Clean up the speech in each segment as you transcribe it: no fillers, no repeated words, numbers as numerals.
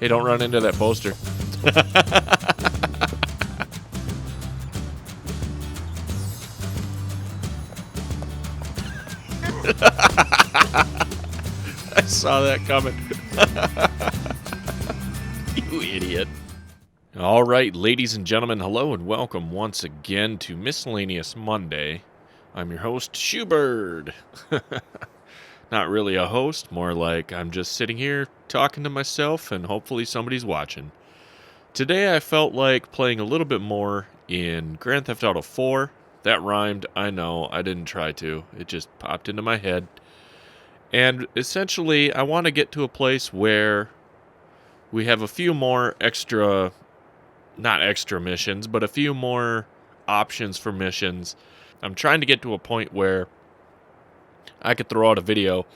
Hey, don't run into that poster. I saw that coming. You idiot. All right, ladies and gentlemen, hello and welcome once again to Miscellaneous Monday. I'm your host, Schubert. Not really a host, more like I'm just sitting here talking to myself and hopefully somebody's watching. Today I felt like playing a little bit more in Grand Theft Auto 4. That rhymed, I know, I didn't try to. It just popped into my head. And essentially, I want to get to a place where we have a few more not extra missions, but a few more options for missions. I'm trying to get to a point where I could throw out a video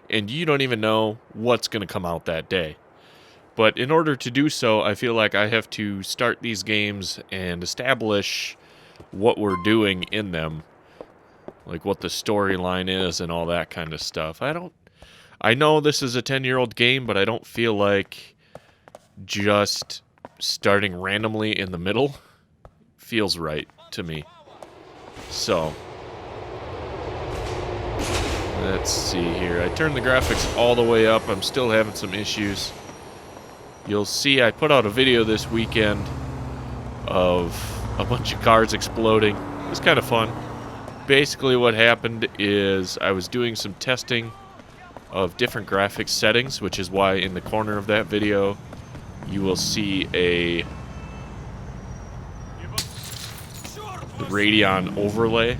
and you don't even know what's going to come out that day. But in order to do so, I feel like I have to start these games and establish what we're doing in them. Like what the storyline is and all that kind of stuff. I know this is a 10-year-old game, but I don't feel like just starting randomly in the middle feels right to me. So, let's see here. I turned the graphics all the way up. I'm still having some issues. You'll see I put out a video this weekend of a bunch of cars exploding. It was kind of fun. Basically what happened is I was doing some testing of different graphics settings, which is why in the corner of that video you will see a Radeon overlay.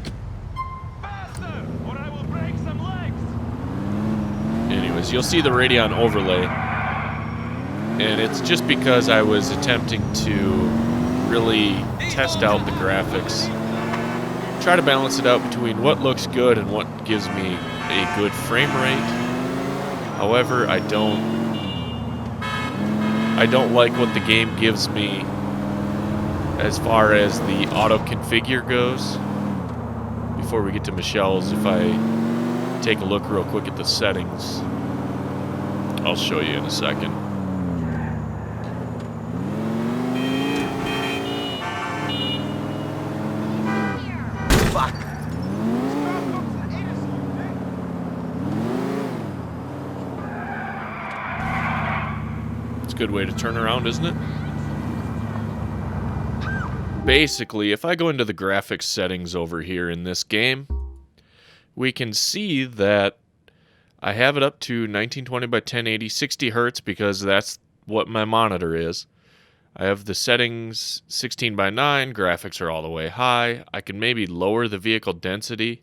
Anyways, you'll see the Radeon overlay, and it's just because I was attempting to really test out the graphics, try to balance it out between what looks good and what gives me a good frame rate. However, I don't like what the game gives me as far as the auto configure goes. Before we get to Michelle's, if I take a look real quick at the settings, I'll show you in a second. Fuck. It's a good way to turn around, isn't it? Basically, if I go into the graphics settings over here in this game, we can see that I have it up to 1920 by 1080, 60 hertz because that's what my monitor is. I have the settings 16 by 9, graphics are all the way high. I can maybe lower the vehicle density,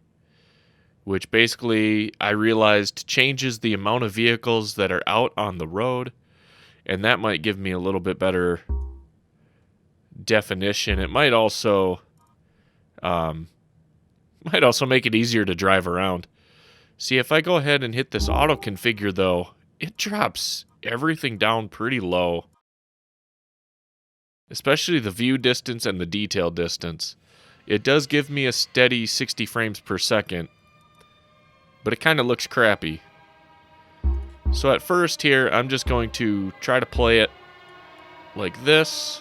which basically I realized changes the amount of vehicles that are out on the road, and that might give me a little bit better definition. It might also make it easier to drive around. See, if I go ahead and hit this auto configure though, it drops everything down pretty low, especially the view distance and the detail distance. It does give me a steady 60 frames per second, but it kind of looks crappy. So at first here, I'm just going to try to play it like this.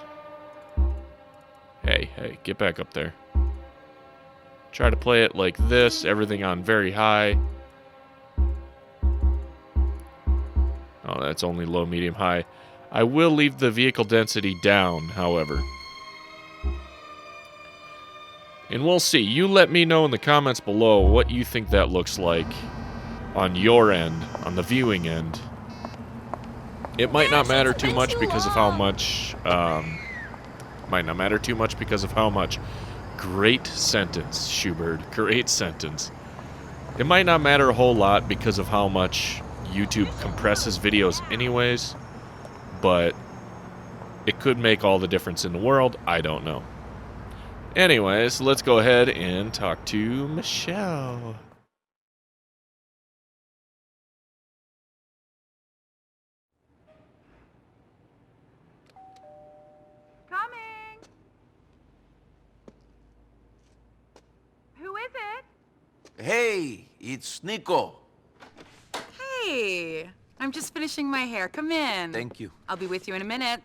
Hey, get back up there. Try to play it like this, everything on very high. Oh, that's only low, medium, high. I will leave the vehicle density down, however. And we'll see. You let me know in the comments below what you think that looks like on your end, on the viewing end. It might not matter too much because of how much... Great sentence, Schubert. Great sentence. It might not matter a whole lot because of how much YouTube compresses videos anyways, but it could make all the difference in the world. I don't know. Anyways, let's go ahead and talk to Michelle. Coming! Who is it? Hey, it's Nico. Hey, I'm just finishing my hair. Come in. Thank you. I'll be with you in a minute.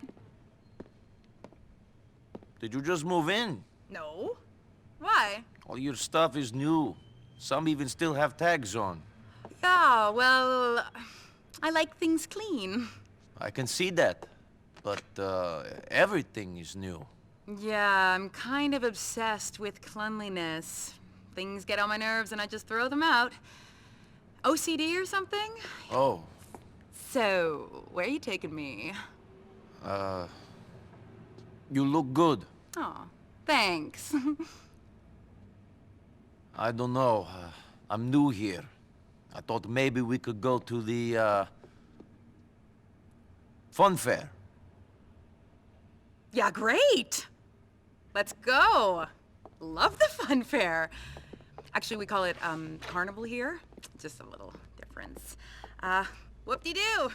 Did you just move in? No. Why? All your stuff is new. Some even still have tags on. Yeah, well, I like things clean. I can see that. But, everything is new. Yeah, I'm kind of obsessed with cleanliness. Things get on my nerves and I just throw them out. OCD or something? Oh, So, where are you taking me? you look good. Aw, thanks. I don't know. I'm new here. I thought maybe we could go to the, fun fair. Yeah, great! Let's go! Love the fun fair. Actually, we call it, carnival here. Just a little difference. Whoop-de-doo!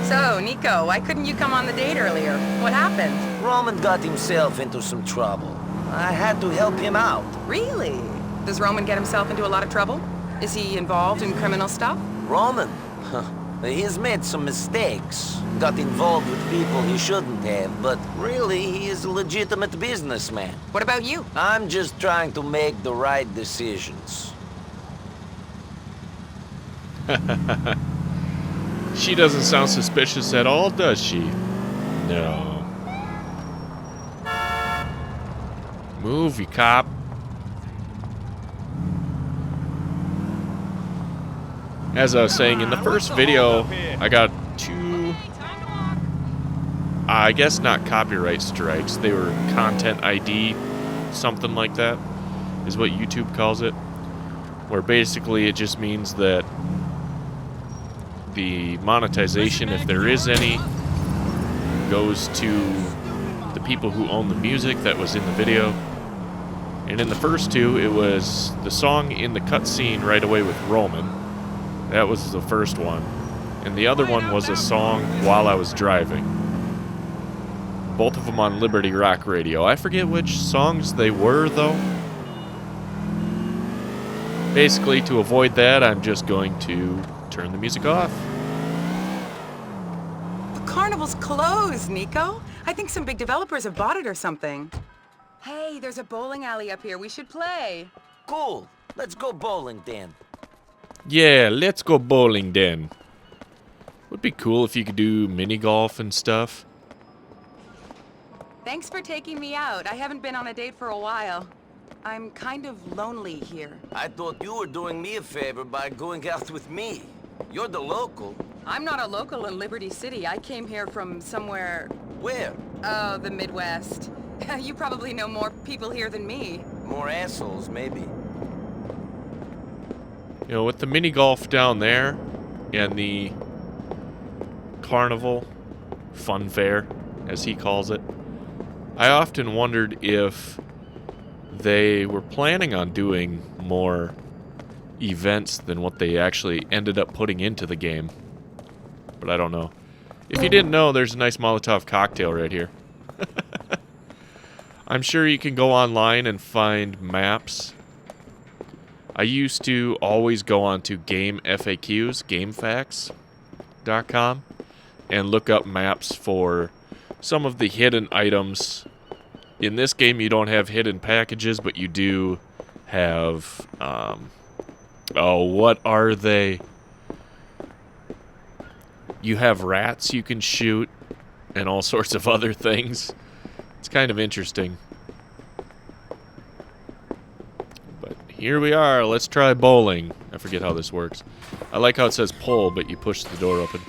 So, Nico, why couldn't you come on the date earlier? What happened? Roman got himself into some trouble. I had to help him out. Really? Does Roman get himself into a lot of trouble? Is he involved in criminal stuff? Roman? He's made some mistakes. Got involved with people he shouldn't have, but really, he is a legitimate businessman. What about you? I'm just trying to make the right decisions. She doesn't sound suspicious at all, does she? No. Move, you cop. As I was saying, in the first video, I got two, I guess not copyright strikes. They were content ID, something like that, is what YouTube calls it. Where basically it just means that the monetization, if there is any, goes to the people who own the music that was in the video. And in the first two, it was the song in the cutscene right away with Roman. That was the first one. And the other one was a song while I was driving. Both of them on Liberty Rock Radio. I forget which songs they were, though. Basically, to avoid that, I'm just going to turn the music off. The carnival's closed, Nico. I think some big developers have bought it or something. Hey, there's a bowling alley up here. We should play. Cool. Let's go bowling, then. Yeah, let's go bowling then. Would be cool if you could do mini golf and stuff. Thanks for taking me out. I haven't been on a date for a while. I'm kind of lonely here. I thought you were doing me a favor by going out with me. You're the local. I'm not a local in Liberty City. I came here from somewhere... Where? Oh, the Midwest. You probably know more people here than me. More assholes, maybe. You know, with the mini golf down there and the carnival fun fair, as he calls it, I often wondered if they were planning on doing more events than what they actually ended up putting into the game. But I don't know. If you didn't know, there's a nice Molotov cocktail right here. I'm sure you can go online and find maps. I used to always go on to Game FAQs, GameFAQs.com, and look up maps for some of the hidden items. In this game, you don't have hidden packages, but you do have, oh, what are they? You have rats you can shoot, and all sorts of other things. It's kind of interesting. But here we are. Let's try bowling. I forget how this works. I like how it says pull, but you push the door open.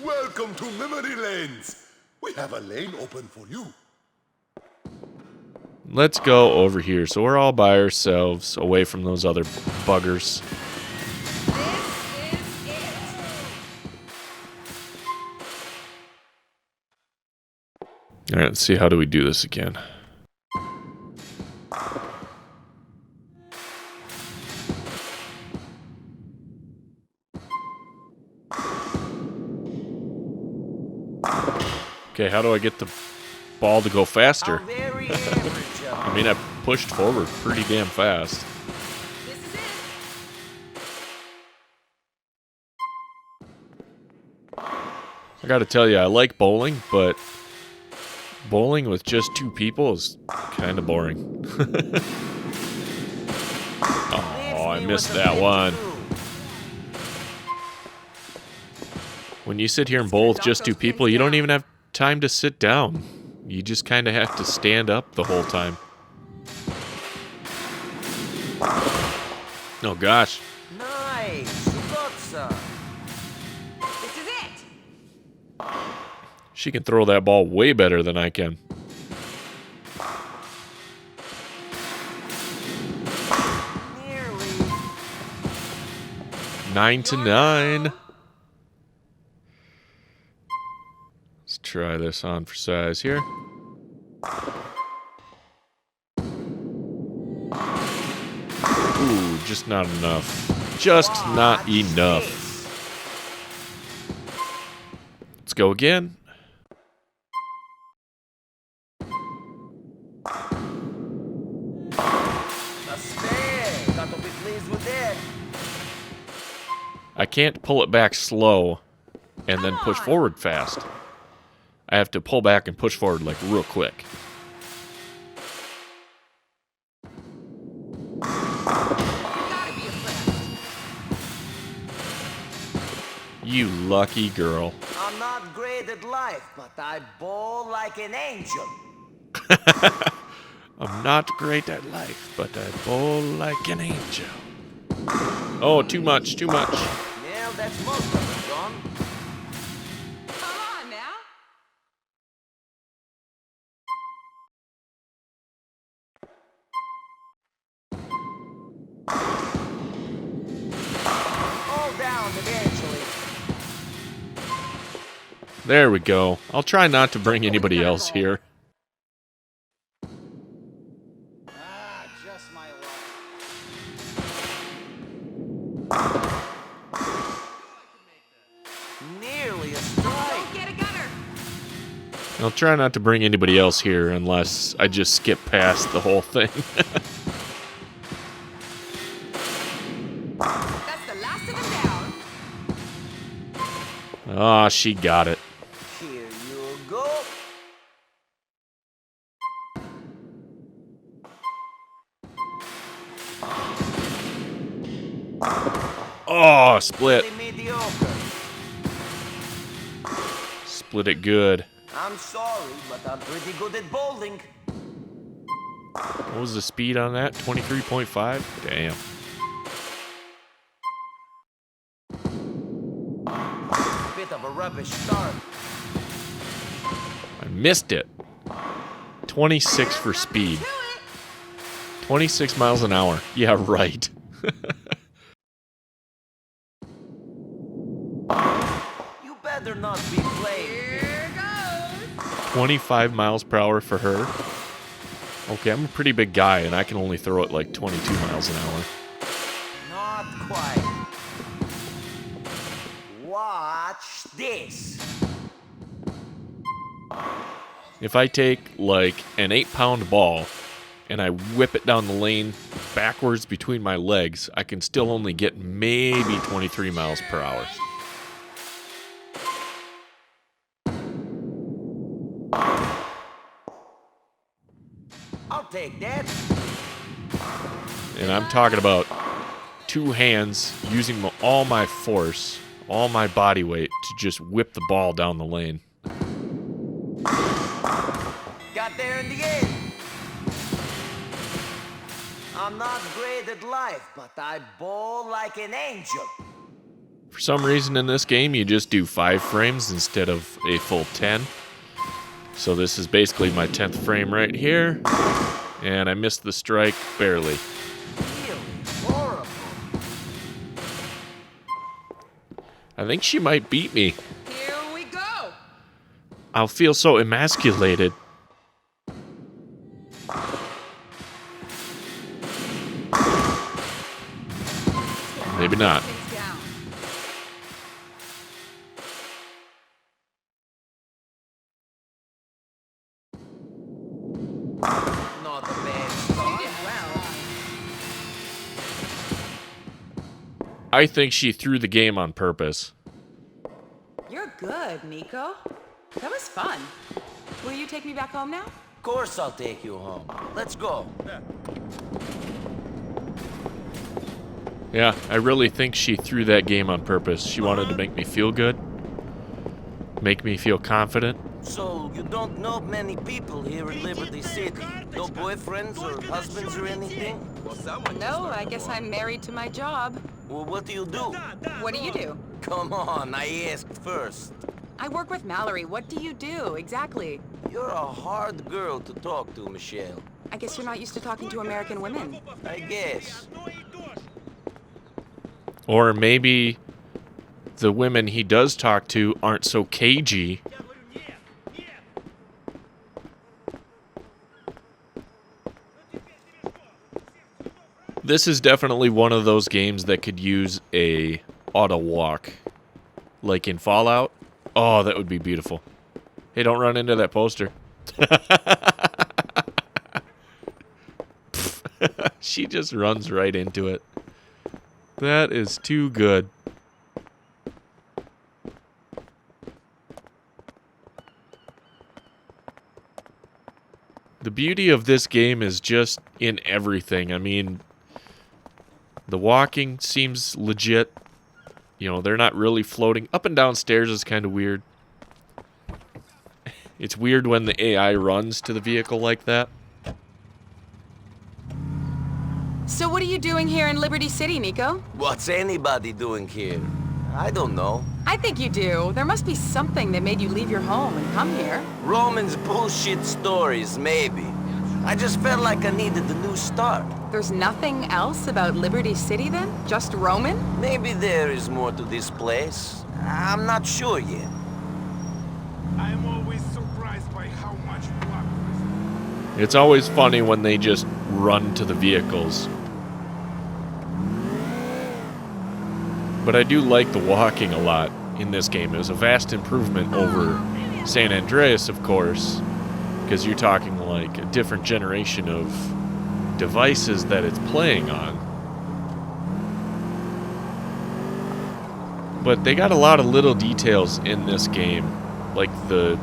Welcome to Memory Lanes. We have a lane open for you. Let's go over here. So we're all by ourselves, away from those other buggers. Alright, let's see, how do we do this again? Okay, how do I get the ball to go faster? How very average of I mean, I pushed forward pretty damn fast. This is it. I gotta tell you, I like bowling, but bowling with just 2 people is kind of boring. Oh, I missed that one. When you sit here and bowl with just 2 people, you don't even have time to sit down. You just kind of have to stand up the whole time. Oh, gosh. Nice. Good, sir. This is it. She can throw that ball way better than I can. Nearly. 9-9. Let's try this on for size here. Ooh, just not enough. Just not enough. Let's go again. Got to be pleased with that. I can't pull it back slow and then push forward fast. I have to pull back and push forward like real quick. You gotta be impressed. You lucky girl. I'm not great at life, but I bowl like an angel. I'm not great at life, but I bowl like an angel. Oh, too much, too much. Well, that's most of it, John. Come on now. All down eventually. There we go. I'll try not to bring anybody else here. Just my luck. Nearly a strike. Don't get a gutter. I'll try not to bring anybody else here unless I just skip past the whole thing. That's the last of them down. Ah, she got it. Here you go. Oh, split. Really mediocre. Split it good. I'm sorry, but I'm pretty good at bowling. What was the speed on that? 23.5? Damn. Bit of a rubbish start. I missed it. 26 for speed. 26 miles an hour. Yeah, right. You better not be playing. Here goes. 25 miles per hour for her. Okay, I'm a pretty big guy, and I can only throw it like 22 miles an hour. Not quite. Watch this. If I take like an 8-pound ball and I whip it down the lane backwards between my legs, I can still only get maybe 23 miles per hour. I'll take that. And I'm talking about 2 hands using all my force, all my body weight to just whip the ball down the lane. Got there in the end. I'm not great at life, but I bowl like an angel. For some reason in this game, you just do 5 frames instead of a full 10. So this is basically my 10th frame right here. And I missed the strike barely. Really horrible. I think she might beat me. Here we go. I'll feel so emasculated. Maybe not. I think she threw the game on purpose. You're good, Nico. That was fun. Will you take me back home now? Of course I'll take you home. Let's go. Yeah, I really think she threw that game on purpose. She wanted to make me feel good. Make me feel confident. So, you don't know many people here in Liberty City? No boyfriends or husbands or anything? No, I guess I'm married to my job. Well, what do you do? What do you do? Come on, I asked first. I work with Mallory. What do you do, exactly? You're a hard girl to talk to, Michelle. I guess you're not used to talking to American women. I guess. Or maybe the women he does talk to aren't so cagey. This is definitely one of those games that could use a auto walk. Like in Fallout. Oh, that would be beautiful. Hey, don't run into that poster. She just runs right into it. That is too good. The beauty of this game is just in everything. I mean, the walking seems legit. You know, they're not really floating. Up and down stairs is kind of weird. It's weird when the AI runs to the vehicle like that. So what are you doing here in Liberty City, Nico? What's anybody doing here? I don't know. I think you do. There must be something that made you leave your home and come here. Roman's bullshit stories, maybe. I just felt like I needed a new start. There's nothing else about Liberty City then? Just Roman? Maybe there is more to this place. I'm not sure yet. I'm always surprised by how much progress. It's always funny when they just run to the vehicles. But I do like the walking a lot in this game. It was a vast improvement over San Andreas, of course, because you're talking like a different generation of devices that it's playing on. But they got a lot of little details in this game, like the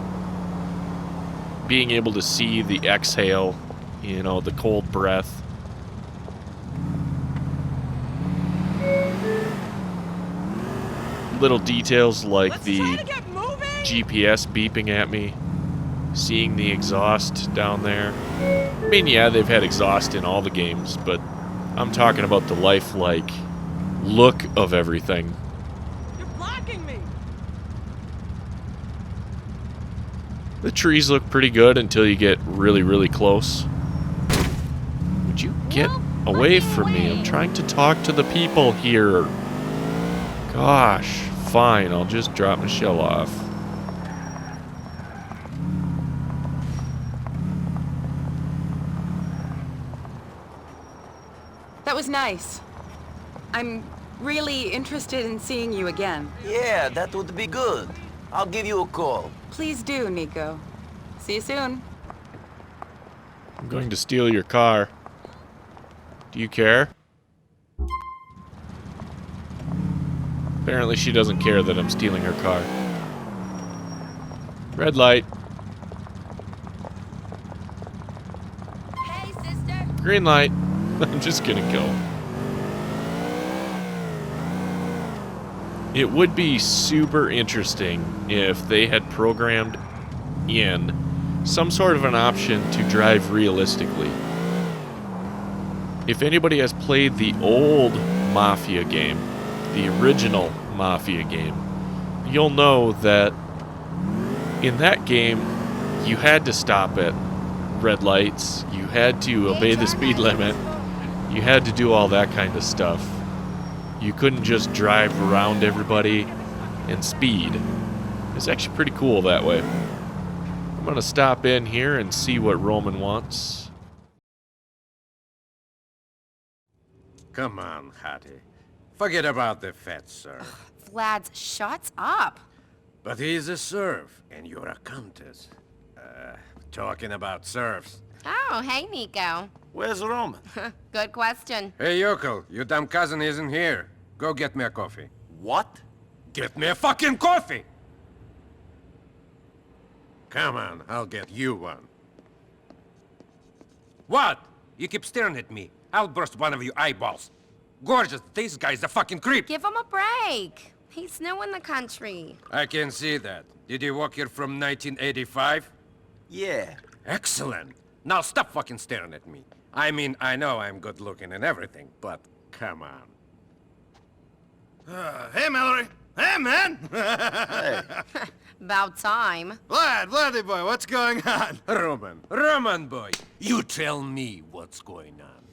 being able to see the exhale, you know, the cold breath. Little details like the GPS beeping at me, seeing the exhaust down there. I mean, yeah, they've had exhaust in all the games, but I'm talking about the lifelike look of everything. You're blocking me. The trees look pretty good until you get really, really close. Would you get away from me? I'm trying to talk to the people here. Gosh, fine, I'll just drop Michelle off. That was nice. I'm really interested in seeing you again. Yeah, that would be good. I'll give you a call. Please do, Nico. See you soon. I'm going to steal your car. Do you care? Apparently she doesn't care that I'm stealing her car. Red light. Hey, sister. Green light. I'm just gonna go. It would be super interesting if they had programmed in some sort of an option to drive realistically. If anybody has played the old Mafia game, the original Mafia game, you'll know that in that game you had to stop at red lights, you had to obey the speed limit, you had to do all that kind of stuff. You couldn't just drive around everybody and speed. It's actually pretty cool that way. I'm gonna stop in here and see what Roman wants. Come on, Hattie. Forget about the fat sir. Vlad's shuts up. But he's a serf, and you're a countess. Talking about serfs. Oh, hey, Nico. Where's Roman? Good question. Hey, yokel, your dumb cousin isn't here. Go get me a coffee. What? Get me a fucking coffee! Come on, I'll get you one. What? You keep staring at me. I'll burst one of your eyeballs. Gorgeous, this guy's a fucking creep. Give him a break. He's new in the country. I can see that. Did you walk here from 1985? Yeah. Excellent. Now stop fucking staring at me. I mean, I know I'm good looking and everything, but come on. Hey, Mallory. Hey, man. About time. Vladdy boy, what's going on? Roman boy, you tell me what's going on.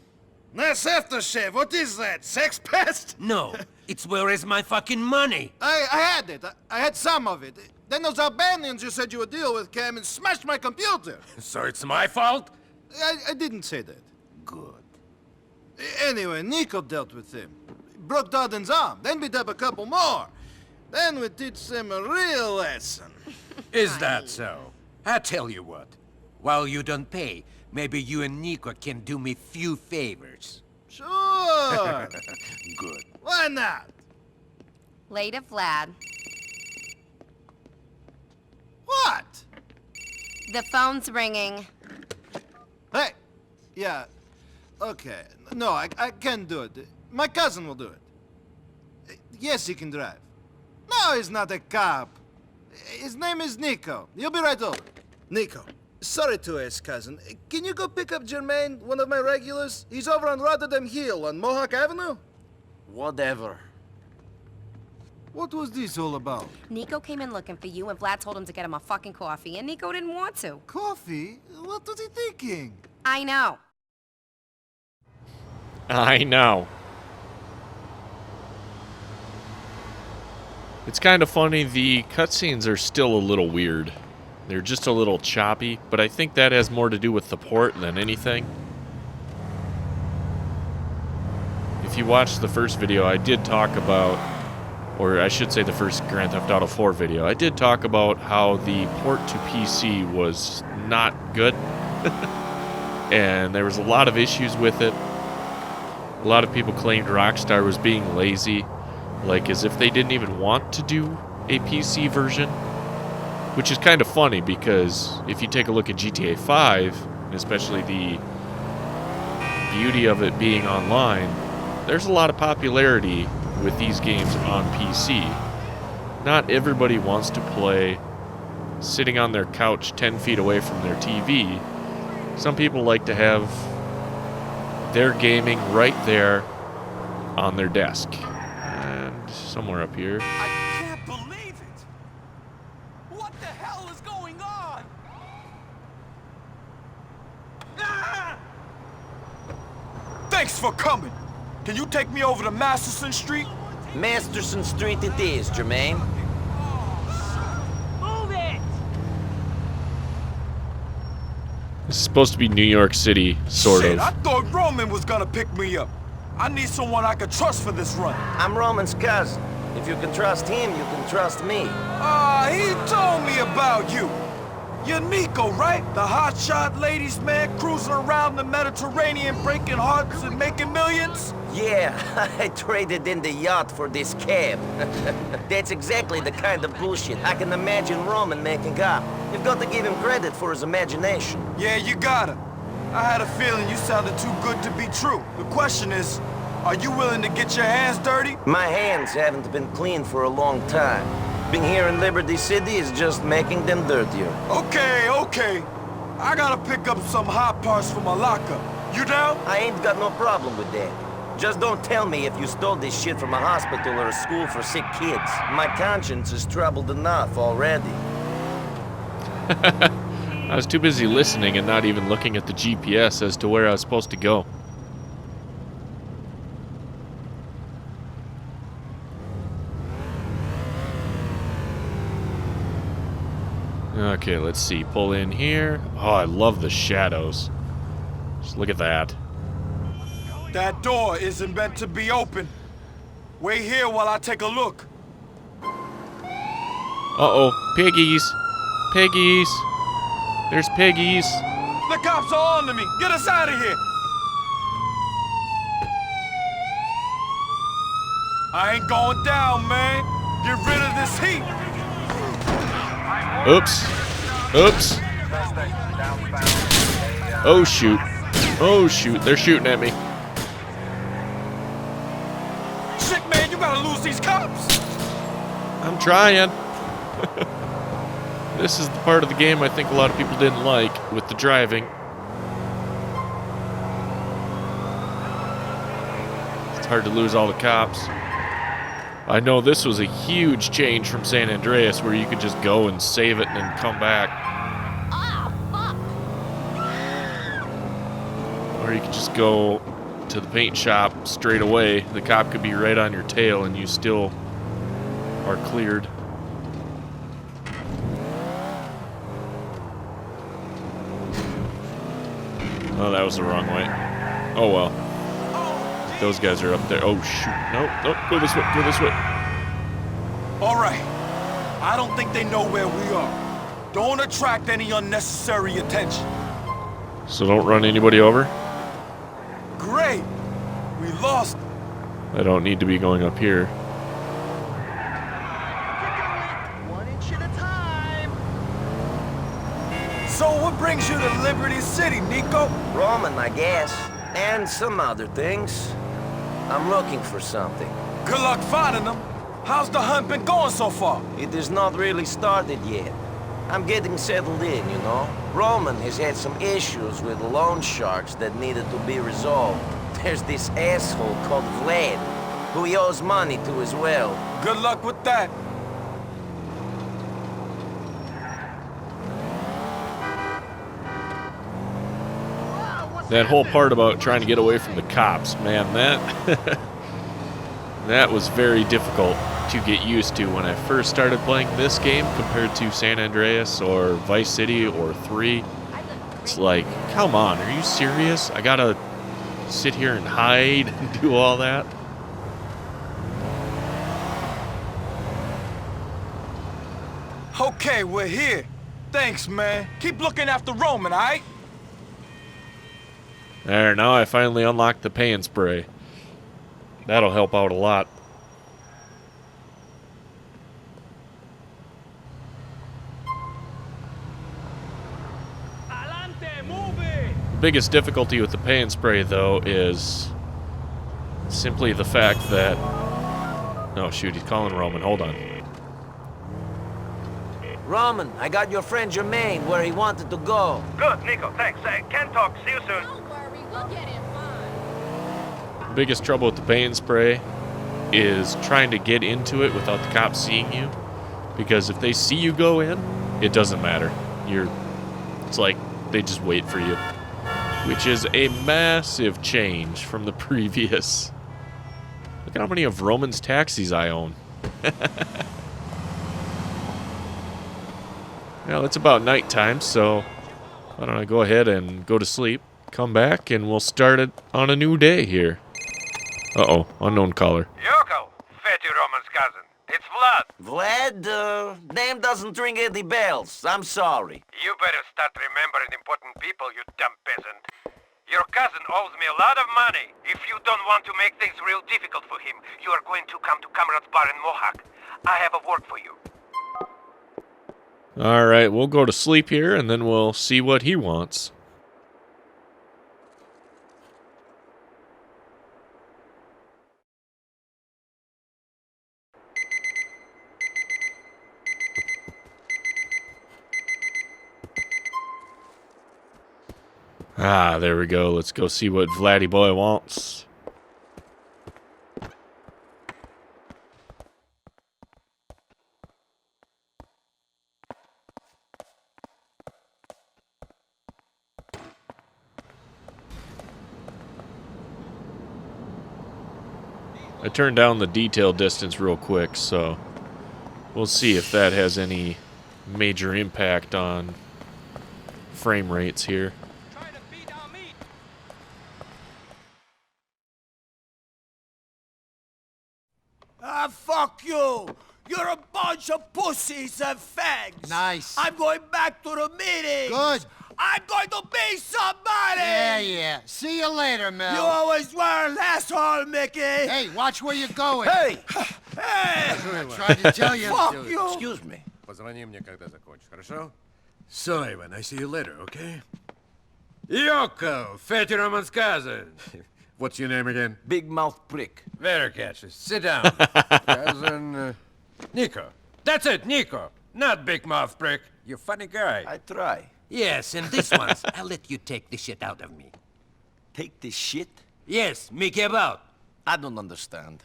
Nice aftershave. What is that? Sex pest? No, it's where is my fucking money? I had it. I had some of it. Then those Albanians you said you would deal with came and smashed my computer. So it's my fault? I didn't say that. Good. Anyway, Nico dealt with him. Broke Darden's arm, then beat up a couple more. Then we teach them a real lesson. Is that so? I tell you what, while you don't pay, maybe you and Nico can do me few favors. Sure. Good. Why not? Later, Vlad. What? The phone's ringing. Hey. Yeah. Okay. No, I can't do it. My cousin will do it. Yes, he can drive. No, he's not a cop. His name is Nico. He'll be right over. Nico, sorry to ask, cousin. Can you go pick up Jermaine, one of my regulars? He's over on Rotterdam Hill on Mohawk Avenue. Whatever. What was this all about? Nico came in looking for you, and Vlad told him to get him a fucking coffee, and Nico didn't want to. Coffee? What was he thinking? I know. I know. It's kind of funny, the cutscenes are still a little weird. They're just a little choppy, but I think that has more to do with the port than anything. If you watched the first video, I did talk about, or I should say the first Grand Theft Auto 4 video, I did talk about how the port to PC was not good. And there was a lot of issues with it. A lot of people claimed Rockstar was being lazy, like as if they didn't even want to do a PC version, which is kind of funny because if you take a look at GTA 5, and especially the beauty of it being online, there's a lot of popularity with these games on PC. Not everybody wants to play sitting on their couch 10 feet away from their TV. Some people like to have their gaming right there on their desk. And somewhere up here. I can't believe it! What the hell is going on? Ah! Thanks for coming. Can you take me over to Masterson Street? Masterson Street it is, Jermaine. Move it! This is supposed to be New York City, sort Shit, of. I thought Roman was gonna pick me up. I need someone I could trust for this run. I'm Roman's cousin. If you can trust him, you can trust me. He told me about you. You're Nico, right? The hotshot ladies man cruising around the Mediterranean breaking hearts and making millions? Yeah, I traded in the yacht for this cab. That's exactly the kind of bullshit I can imagine Roman making up. You've got to give him credit for his imagination. Yeah, you gotta. I had a feeling you sounded too good to be true. The question is, are you willing to get your hands dirty? My hands haven't been clean for a long time. Being here in Liberty City is just making them dirtier. Okay. I gotta pick up some hot parts for my lockup. You down? I ain't got no problem with that. Just don't tell me if you stole this shit from a hospital or a school for sick kids. My conscience is troubled enough already. I was too busy listening and not even looking at the GPS as to where I was supposed to go. Okay, let's see. Pull in here. Oh, I love the shadows. Just look at that. That door isn't meant to be open. Wait here while I take a look. Uh-oh. Piggies. Piggies. There's piggies. The cops are on to me. Get us out of here. I ain't going down, man. Get rid of this heat. Oops. Oops. Oh, shoot. Oh, shoot. They're shooting at me. Shit, man, you gotta lose these cops. I'm trying. This is the part of the game I think a lot of people didn't like with the driving. It's hard to lose all the cops. I know this was a huge change from San Andreas where you could just go and save it and then come back. Or you could just go to the paint shop straight away. The cop could be right on your tail and you still are cleared. Oh, that was the wrong way. Oh well. Those guys are up there. Oh shoot. Nope, nope, go this way, go this way. All right. I don't think they know where we are. Don't attract any unnecessary attention. So don't run anybody over? Great. We lost. I don't need to be going up here. One inch at a time. So what brings you to Liberty City, Nico? Roman, I guess. And some other things. I'm looking for something. Good luck finding them. How's the hunt been going so far? It has not really started yet. I'm getting settled in, you know. Roman has had some issues with loan sharks that needed to be resolved. There's this asshole called Vlad, who he owes money to as well. Good luck with that. That whole part about trying to get away from the cops, man, that that was very difficult to get used to when I first started playing this game compared to San Andreas or Vice City or 3. It's like, come on, are you serious? I gotta sit here and hide and do all that? Okay, we're here. Thanks, man. Keep looking after Roman, all right? There, now I finally unlocked the pay and spray. That'll help out a lot. The biggest difficulty with the pay and spray, though, is simply the fact that... Oh, shoot, he's calling Roman. Hold on. Roman, I got your friend Jermaine where he wanted to go. Good, Nico, thanks. Can talk. See you soon. Don't worry, we'll get him fine. The biggest trouble with the pay and spray is trying to get into it without the cops seeing you. Because if they see you go in, it doesn't matter. It's like they just wait for you. Which is a massive change from the previous. Look at how many of Roman's taxis I own. Well, it's about nighttime, so why don't I go ahead and go to sleep, come back, and we'll start it on a new day here. Uh-oh, unknown caller. Yoko, Fatty Roman's cousin. It's Vlad. Vlad, name doesn't ring any bells. I'm sorry. You better start remembering important people, you dumb peasant. Your cousin owes me a lot of money. If you don't want to make things real difficult for him, you are going to come to Comrade's bar in Mohawk. I have a work for you. All right, we'll go to sleep here, and then we'll see what he wants. Ah, there we go. Let's go see what Vladdy boy wants. I turned down the detail distance real quick, so we'll see if that has any major impact on frame rates here. Ah, fuck you! You're a bunch of pussies and fags! Nice. I'm going back to the meeting! Good. I'm going to be somebody! Yeah. See you later, Mel. You always were an asshole, Mickey! Hey, watch where you're going. Hey! Hey! I tried to tell you. Fuck you! Excuse me. Позвони мне, когда закончишь, хорошо? So, Ivan, I see you later, okay? Yoko, fete Romanskazen. What's your name again? Big mouth prick. Very catchy. Sit down. Cousin, Nico. That's it, Nico. Not Big Mouth Prick. You're a funny guy. I try. Yes, and this once, I'll let you take the shit out of me. Take this shit? Yes, Mickey about. I don't understand.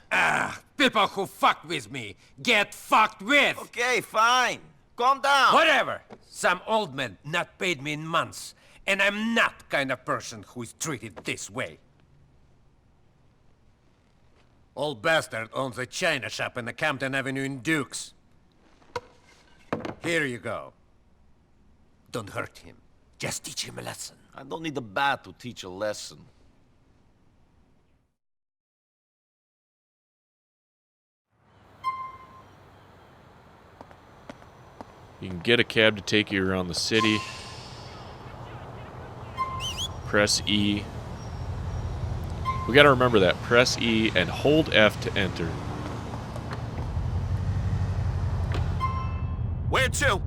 People who fuck with me get fucked with. Okay, fine. Calm down. Whatever. Some old man not paid me in months, and I'm not kind of person who is treated this way. Old bastard owns a china shop in the Campton Avenue in Dukes. Here you go. Don't hurt him. Just teach him a lesson. I don't need a bat to teach a lesson. You can get a cab to take you around the city. Press E. We gotta remember that. Press E and hold F to enter. Where to?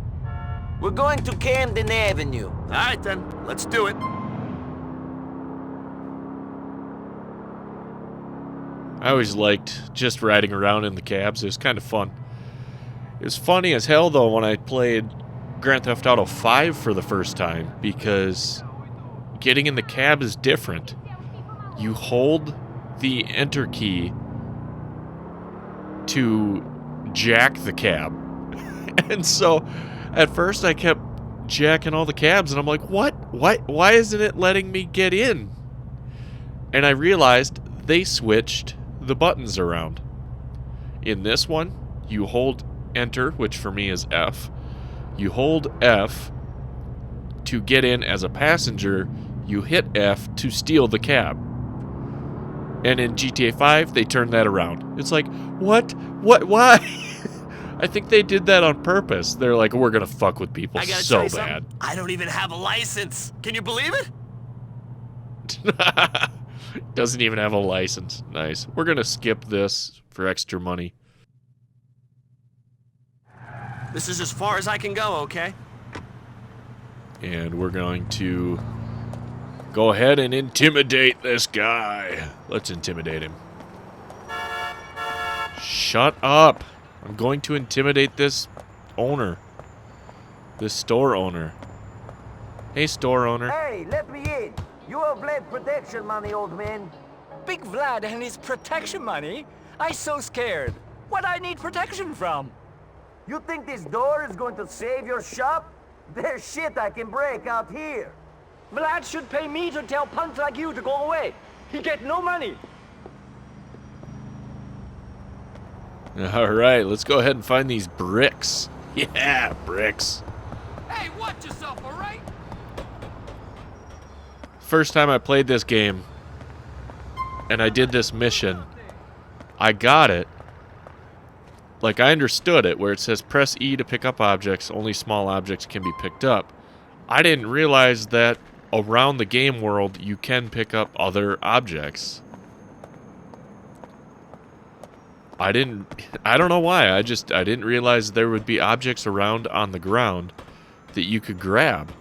We're going to Camden Avenue. All right, then. Let's do it. I always liked just riding around in the cabs. It was kind of fun. It was funny as hell, though, when I played Grand Theft Auto 5 for the first time, because getting in the cab is different. You hold the enter key to jack the cab. And so, at first I kept jacking all the cabs, and I'm like, what? Why isn't it letting me get in? And I realized they switched the buttons around. In this one, you hold enter, which for me is F. You hold F to get in as a passenger. You hit F to steal the cab. And in GTA 5, they turned that around. It's like, what? Why? I think they did that on purpose. They're like, we're gonna fuck with people so bad. I don't even have a license. Can you believe it? Doesn't even have a license. Nice. We're gonna skip this for extra money. This is as far as I can go, okay? And we're going to go ahead and intimidate this guy. Let's intimidate him. Shut up. I'm going to intimidate this owner. This store owner. Hey, store owner. Hey, let me in. You owe Vlad protection money, old man. Big Vlad and his protection money? I so scared. What I need protection from? You think this door is going to save your shop? There's shit I can break out here. Vlad should pay me to tell punks like you to go away. He get no money. All right, let's go ahead and find these bricks. Yeah, bricks. Hey, watch yourself, all right? First time I played this game and I did this mission, I got it. Like, I understood it, where it says press E to pick up objects. Only small objects can be picked up. I didn't realize that around the game world, you can pick up other objects. I don't know why. I didn't realize there would be objects around on the ground that you could grab.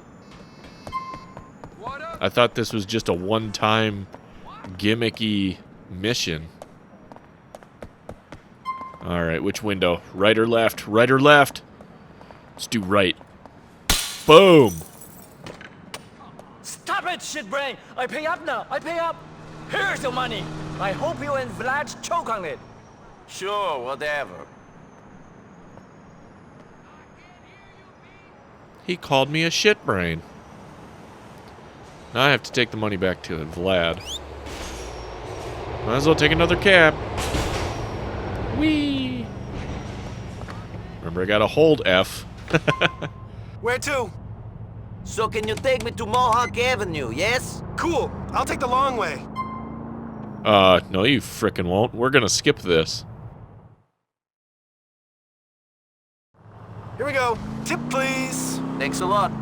I thought this was just a one-time gimmicky mission. Alright, which window? Right or left? Right or left? Let's do right. Boom! Stop it, shitbrain! I pay up now! I pay up! Here's your money! I hope you and Vlad choke on it! Sure, whatever. He called me a shitbrain. Now I have to take the money back to Vlad. Might as well take another cab. Whee! Remember, I gotta hold F. Where to? So can you take me to Mohawk Avenue, yes? Cool. I'll take the long way. No, you frickin' won't. We're gonna skip this. Here we go. Tip, please. Thanks a lot.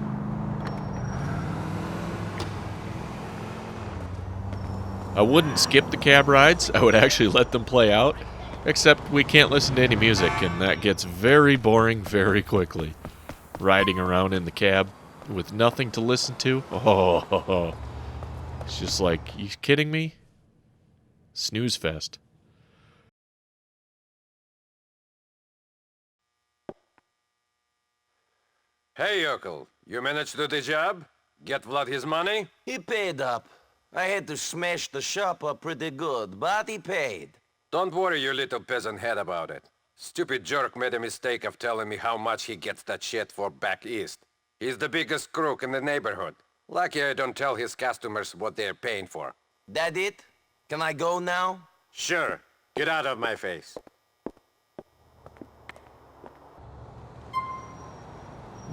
I wouldn't skip the cab rides. I would actually let them play out. Except we can't listen to any music, and that gets very boring very quickly. Riding around in the cab with nothing to listen to. Oh, it's just like, you kidding me? Snooze fest. Hey, Yokel, you managed to do the job? Get Vlad his money? He paid up. I had to smash the shop up pretty good, but he paid. Don't worry your little peasant head about it. Stupid jerk made a mistake of telling me how much he gets that shit for back east. He's the biggest crook in the neighborhood. Lucky I don't tell his customers what they're paying for. That it? Can I go now? Sure. Get out of my face.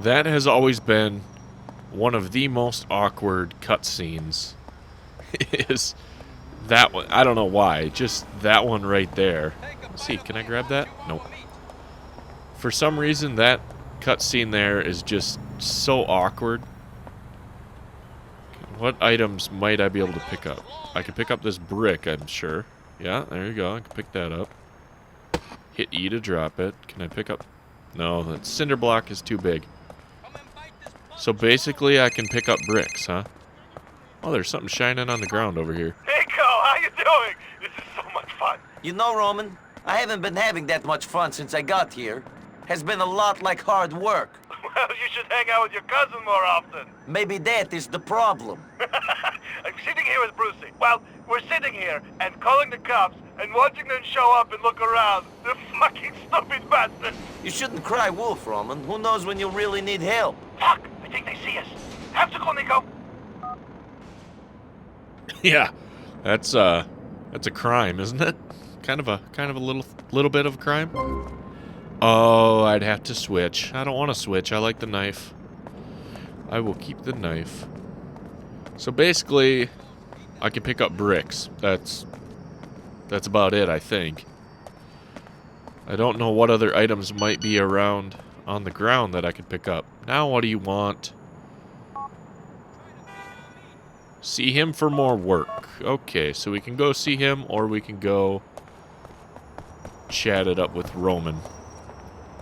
That has always been one of the most awkward cutscenes. Is that one? I don't know why. Just that one right there. Let's see, can I grab that? Nope. For some reason, that cutscene there is just so awkward. What items might I be able to pick up? I can pick up this brick, I'm sure. Yeah, there you go. I can pick that up. Hit E to drop it. Can I pick up? No, that cinder block is too big. So basically, I can pick up bricks, huh? Oh, there's something shining on the ground over here. Nico, how you doing? This is so much fun. You know, Roman, I haven't been having that much fun since I got here. Has been a lot like hard work. Well, you should hang out with your cousin more often. Maybe that is the problem. I'm sitting here with Brucey. Well, we're sitting here and calling the cops and watching them show up and look around. The fucking stupid bastards. You shouldn't cry wolf, Roman. Who knows when you'll really need help? Fuck, I think they see us. Have to go, Nico. Yeah, that's a crime, isn't it? Kind of a little bit of a crime. Oh, I'd have to switch. I don't want to switch. I like the knife. I will keep the knife. So basically, I can pick up bricks. That's about it, I think. I don't know what other items might be around on the ground that I could pick up. Now what do you want? See him for more work. Okay, so we can go see him, or we can go chat it up with Roman.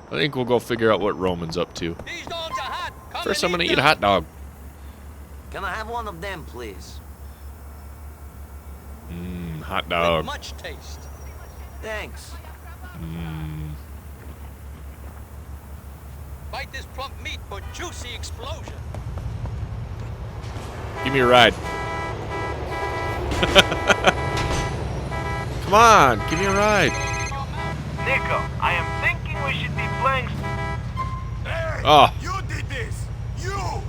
I think we'll go figure out what Roman's up to. These dogs are hot. First, I'm gonna eat a hot dog. Can I have one of them, please? Mmm, hot dog. With much taste. Thanks. Mmm. Bite this plump meat for juicy explosion. Give me a ride. Come on, give me a ride. Nico, I am thinking we should be playing... Hey! Oh. You did this! You!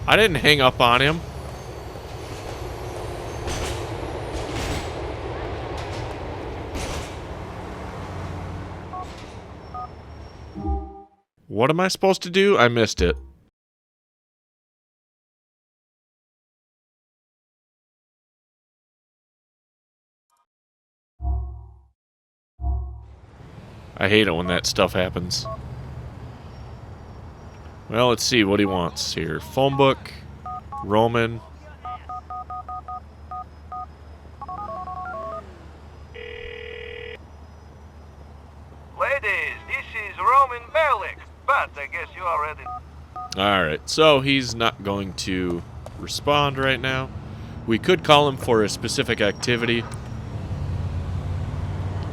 I didn't hang up on him. What am I supposed to do? I missed it. I hate it when that stuff happens. Well, let's see what he wants here. Phone book, Roman. Ladies, this is Roman Berlik, but I guess you already... Alright, so he's not going to respond right now. We could call him for a specific activity,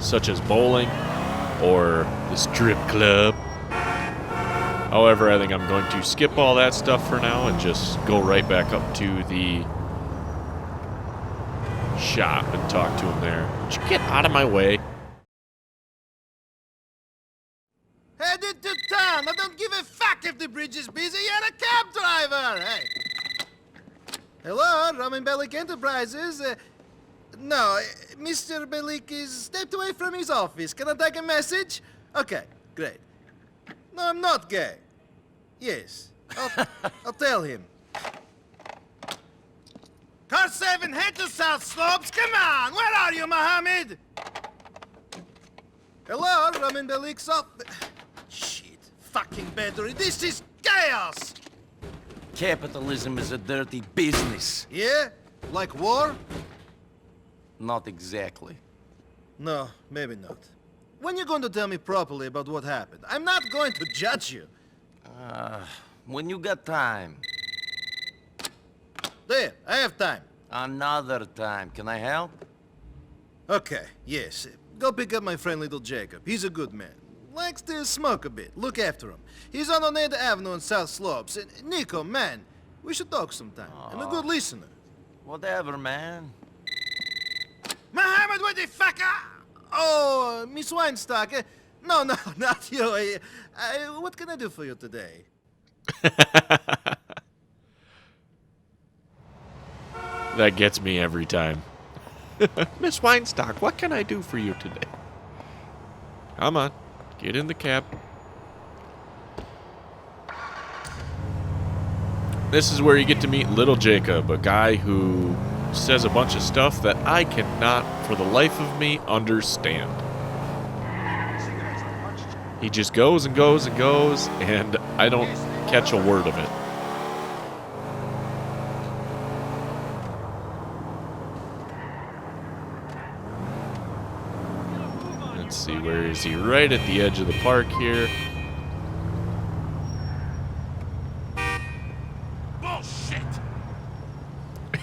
such as bowling or the strip club. However, I think I'm going to skip all that stuff for now and just go right back up to the shop and talk to him there. Would you get out of my way? Headed to town. I don't give a fuck if the bridge is busy. You're a cab driver. Hey. Hello, Roman Bellic Enterprises. No, Mr. Bellic is stepped away from his office. Can I take a message? Okay, great. No, I'm not gay. Yes, I'll tell him. Car 7, head to South Slopes. Come on, where are you, Mohammed? Hello, Roman Belic's office. Shit, fucking battery. This is chaos. Capitalism is a dirty business. Yeah? Like war? Not exactly. No, maybe not. When you going to tell me properly about what happened? I'm not going to judge you. When you got time. There, I have time. Another time. Can I help? Okay, yes. Go pick up my friend little Jacob. He's a good man. Likes to smoke a bit. Look after him. He's on Oneida Avenue in South Slopes. And Nico, man, we should talk sometime. I'm a good listener. Whatever, man. Mohammed, what the fuck? Oh, Miss Weinstock. No, not you. What can I do for you today? That gets me every time. Miss Weinstock, what can I do for you today? Come on, get in the cab. This is where you get to meet little Jacob, a guy who says a bunch of stuff that I cannot, for the life of me, understand. He just goes and goes and goes, and I don't catch a word of it. Let's see, where is he? Right at the edge of the park here. Bullshit!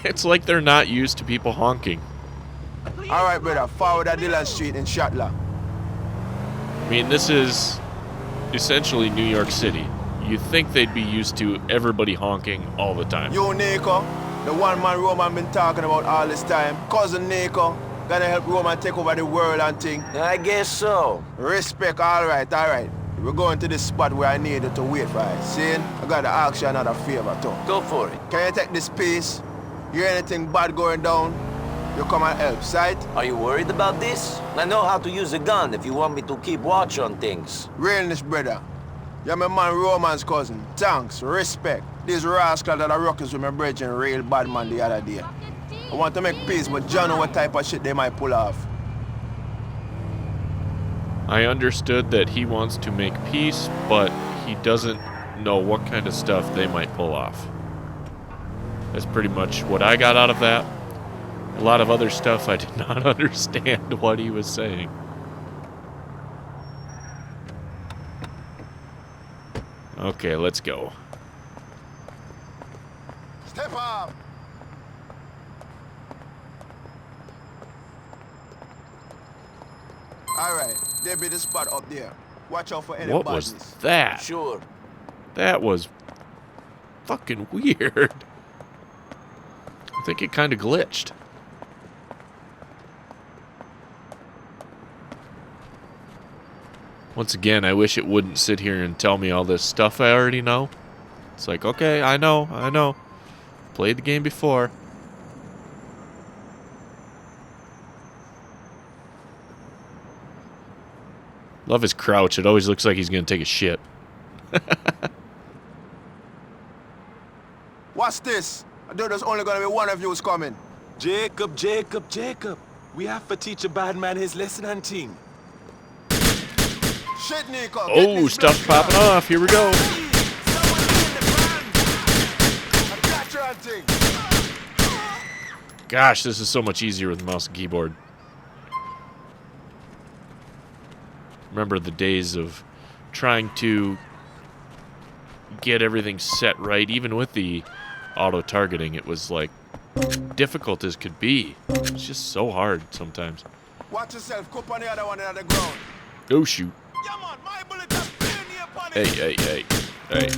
It's like they're not used to people honking. All right, brother. Forward at Dillon Street in Shatla. I mean, this is essentially New York City. You'd think they'd be used to everybody honking all the time. Yo, Nico, the one man Roman been talking about all this time. Cousin Nico, gonna help Roman take over the world and thing. I guess so. Respect, all right. We're going to this spot where I needed to wait for it. See, I gotta ask you another favor, too. Go for it. Can you take this piece? Hear anything bad going down? You come and help, sight? Are you worried about this? I know how to use a gun if you want me to keep watch on things. Realness, brother. You're my man Roman's cousin. Thanks, respect. These rascals that are ruckus with my brethren real bad man the other day. I want to make peace, but John know what type of shit they might pull off. I understood that he wants to make peace, but he doesn't know what kind of stuff they might pull off. That's pretty much what I got out of that. A lot of other stuff I did not understand what he was saying. Okay, let's go. Step up! Alright, there be the spot up there. Watch out for any What badness. was that? Sure. That was fucking weird. I think it kind of glitched. Once again, I wish it wouldn't sit here and tell me all this stuff I already know. It's like, okay, I know. Played the game before. Love his crouch. It always looks like he's going to take a shit. What's this? I know there's only gonna be one of you who's coming. Jacob. We have to teach a bad man his lesson and thing. Shit, Nico. Oh, stuff's popping off. Here we go. Gosh, this is so much easier with mouse and keyboard. Remember the days of trying to get everything set right, even with the auto-targeting. It was like difficult as could be. It's just so hard sometimes. Watch yourself. Cup on the other one on the ground. Oh, shoot. Yeah, man, my bullet has been here upon Hey.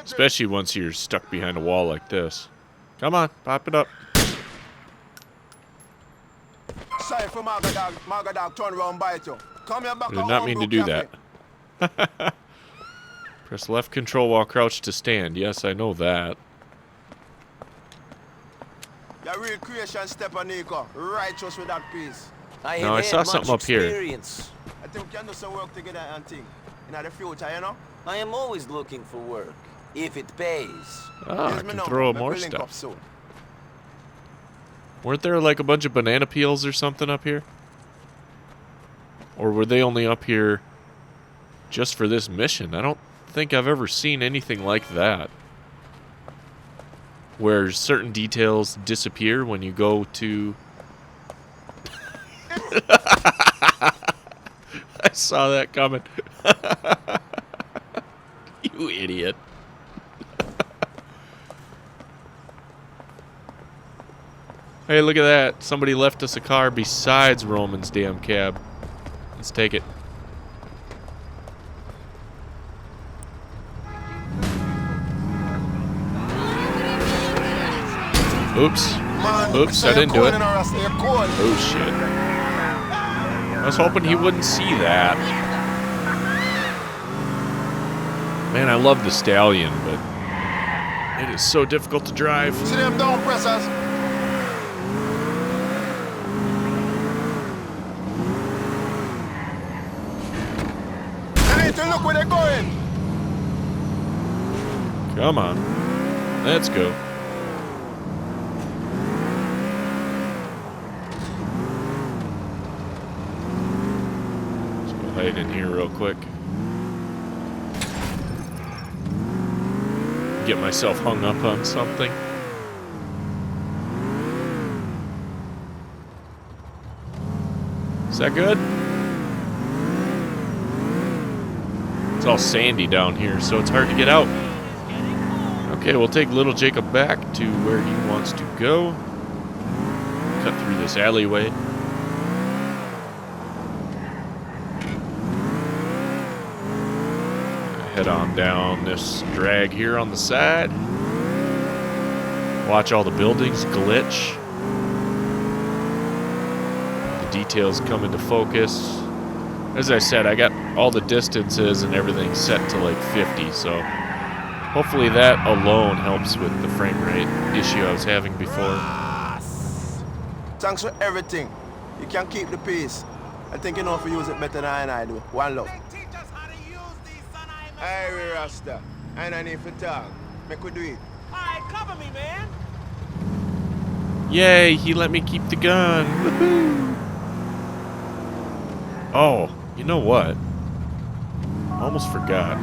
Especially once you're stuck behind a wall like this. Come on, pop it up. Sorry for Margadog, turn around bite you. Come here back. I did not mean to do that. Press left control while crouched to stand. Yes, I know that. Your real creation, Stephen Nico. Righteous with that piece. No, I saw something up here. I think we can do some work together and thing. In the future, you know? I am always looking for work, if it pays. Ah, I can throw more stuff. Weren't there like a bunch of banana peels or something up here? Or were they only up here just for this mission? I don't think I've ever seen anything like that. where certain details disappear when you go to... I saw that coming. You idiot. Hey, look at that. Somebody left us a car besides Roman's damn cab. Let's take it. Oops. Oops, I didn't do it. Oh, shit. I was hoping he wouldn't see that. Man, I love the Stallion, but it is so difficult to drive. See them down pressers. I need to look where they're going. Come on. Let's go. Let's go hide in here real quick. Get myself hung up on something. Is that good? It's all sandy down here, so it's hard to get out. Okay, we'll take little Jacob back to where he wants to go. Cut through this alleyway. Head on down this drag here on the side. Watch all the buildings glitch. The details come into focus. As I said, I got all the distances and everything set to like 50, so hopefully that alone helps with the frame rate issue I was having before. Thanks for everything. You can keep the peace. I think you know if you use it better than I do. One love. Hey, Rasta. I need to talk. Make we do it. Alright, cover me, man. Yay, he let me keep the gun. Woohoo! Oh, you know what? Almost forgot.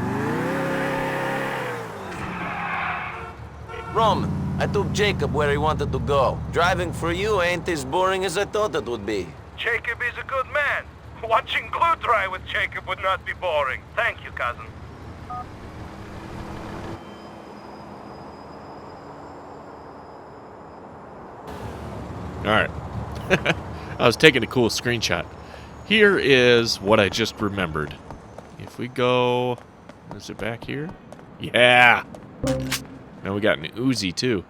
Roman, I took Jacob where he wanted to go. Driving for you ain't as boring as I thought it would be. Jacob is a good man. Watching glue dry with Jacob would not be boring. Thank you, cousin. Alright. I was taking a cool screenshot. Here is what I just remembered. If we go... Is it back here? Yeah! Now we got an Uzi, too.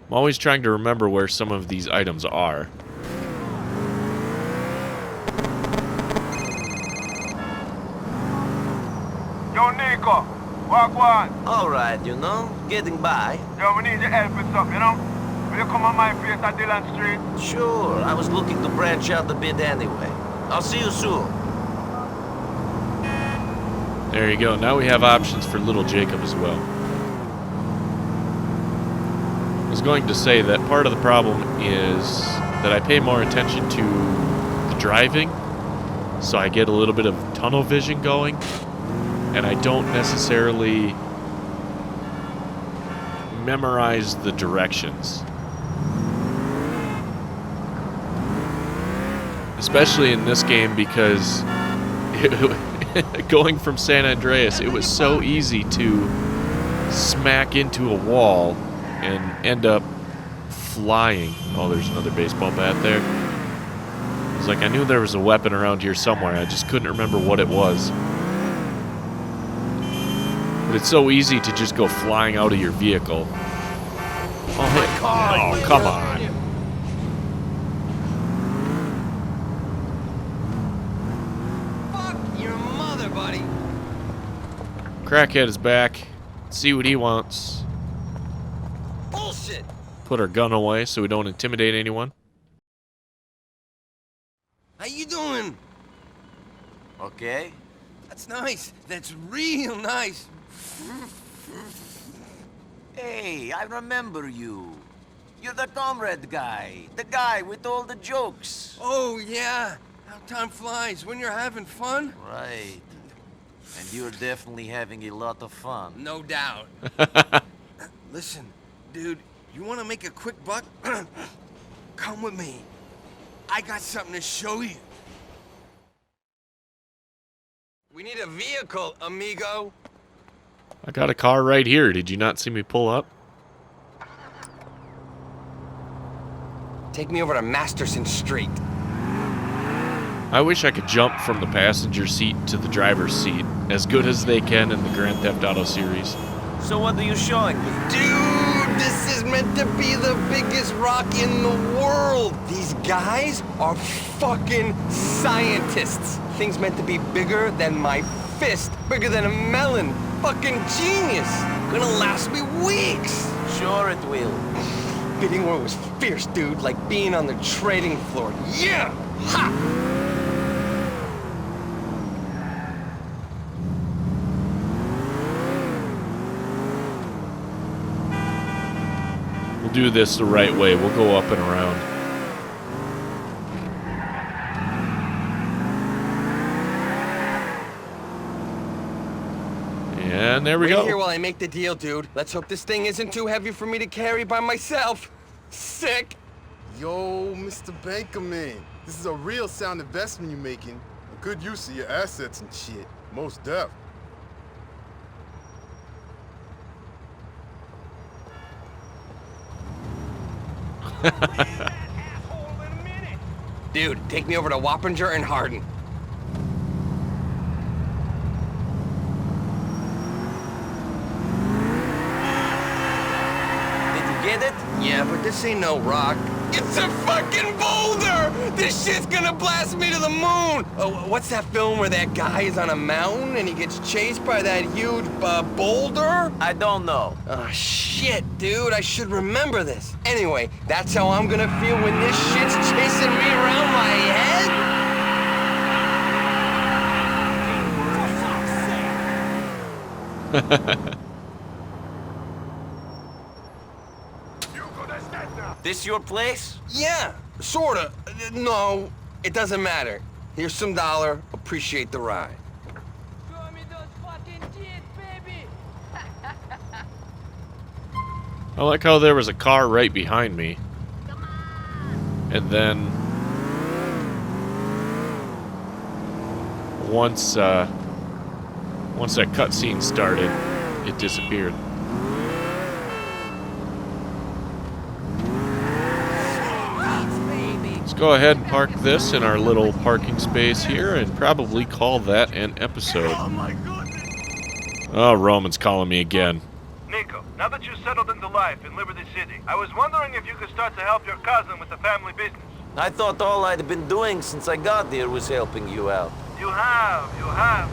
I'm always trying to remember where some of these items are. Yo, Nico. Walk one. Alright, you know, getting by. Yo, we need your help with something, you know? Will you come on my place at Dillon Street? Sure, I was looking to branch out a bit anyway. I'll see you soon. There you go. Now we have options for little Jacob as well. I was going to say that part of the problem is that I pay more attention to the driving, so I get a little bit of tunnel vision going, and I don't necessarily memorize the directions. Especially in this game because going from San Andreas, it was so easy to smack into a wall and end up flying. Oh, there's another baseball bat there. It was like I knew there was a weapon around here somewhere. I just couldn't remember what it was. But it's so easy to just go flying out of your vehicle. Oh, hey. Oh, come on. Crackhead is back. Let's see what he wants. Bullshit. Put our gun away so we don't intimidate anyone. How you doing? Okay. That's nice. That's real nice. Hey, I remember you. You're the comrade guy. The guy with all the jokes. Oh, yeah. How time flies when you're having fun. Right. And you're definitely having a lot of fun. No doubt. Listen, dude, you want to make a quick buck? Come with me. I got something to show you. We need a vehicle, amigo. I got a car right here. Did you not see me pull up? Take me over to Masterson Street. I wish I could jump from the passenger seat to the driver's seat, as good as they can in the Grand Theft Auto series. So what are you showing me? Dude, this is meant to be the biggest rock in the world. These guys are fucking scientists. Thing's meant to be bigger than my fist, bigger than a melon. Fucking genius. Gonna last me weeks. Sure it will. Bidding war was fierce, dude, like being on the trading floor. Yeah! Ha! We'll do this the right way. We'll go up and around. And there we go. Wait here while I make the deal, dude. Let's hope this thing isn't too heavy for me to carry by myself. Sick. Yo, Mr. Bankerman. This is a real sound investment you're making. A good use of your assets and shit. Most def. Dude, take me over to Wappinger and Hardin. Get it? Yeah, but this ain't no rock. It's a fucking boulder! This shit's gonna blast me to the moon! Oh, what's that film where that guy is on a mountain and he gets chased by that huge boulder? I don't know. Oh, shit, dude. I should remember this. Anyway, that's how I'm gonna feel when this shit's chasing me around my head. This your place? Yeah, sorta. No, it doesn't matter. Here's some dollar. Appreciate the ride. Show me those fucking teeth, baby. I like how there was a car right behind me. And then once that cutscene started, it disappeared. Let's go ahead and park this in our little parking space here and probably call that an episode. Oh my goodness! Oh, Roman's calling me again. Nico, now that you've settled into life in Liberty City, I was wondering if you could start to help your cousin with the family business. I thought all I'd been doing since I got here was helping you out. You have,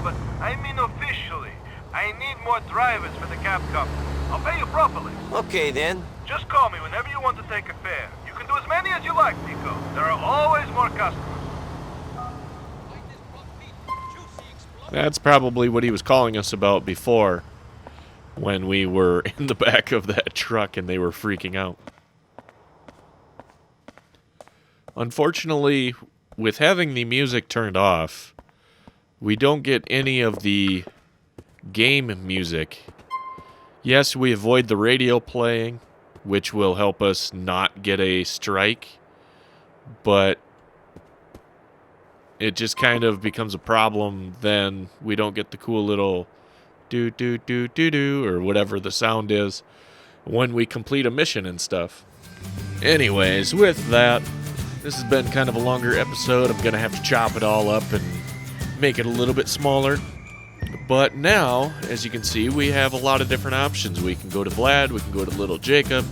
but I mean officially. I need more drivers for the cab company. I'll pay you properly. Okay, then. Just call me whenever you want to take a fare. You can do as many as you like, Nico. There are always more customers. That's probably what he was calling us about before, when we were in the back of that truck and they were freaking out. Unfortunately, with having the music turned off, we don't get any of the game music. Yes, we avoid the radio playing, which will help us not get a strike, but it just kind of becomes a problem. Then we don't get the cool little do do do do do or whatever the sound is when we complete a mission and stuff. Anyways, with that, this has been kind of a longer episode. I'm gonna have to chop it all up and make it a little bit smaller. But now, as you can see, we have a lot of different options. We can go to Vlad, we can go to Little Jacob,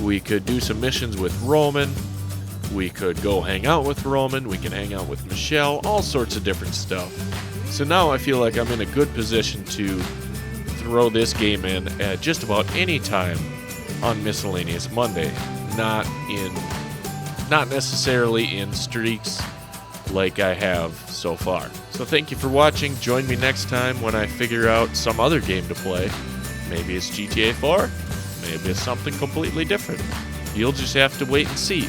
we could do some missions with Roman, we could go hang out with Roman, we can hang out with Michelle, all sorts of different stuff. So now I feel like I'm in a good position to throw this game in at just about any time on Miscellaneous Monday, not necessarily in streaks like I have so far. So thank you for watching. Join me next time when I figure out some other game to play. Maybe it's GTA 4, maybe it's something completely different. You'll just have to wait and see.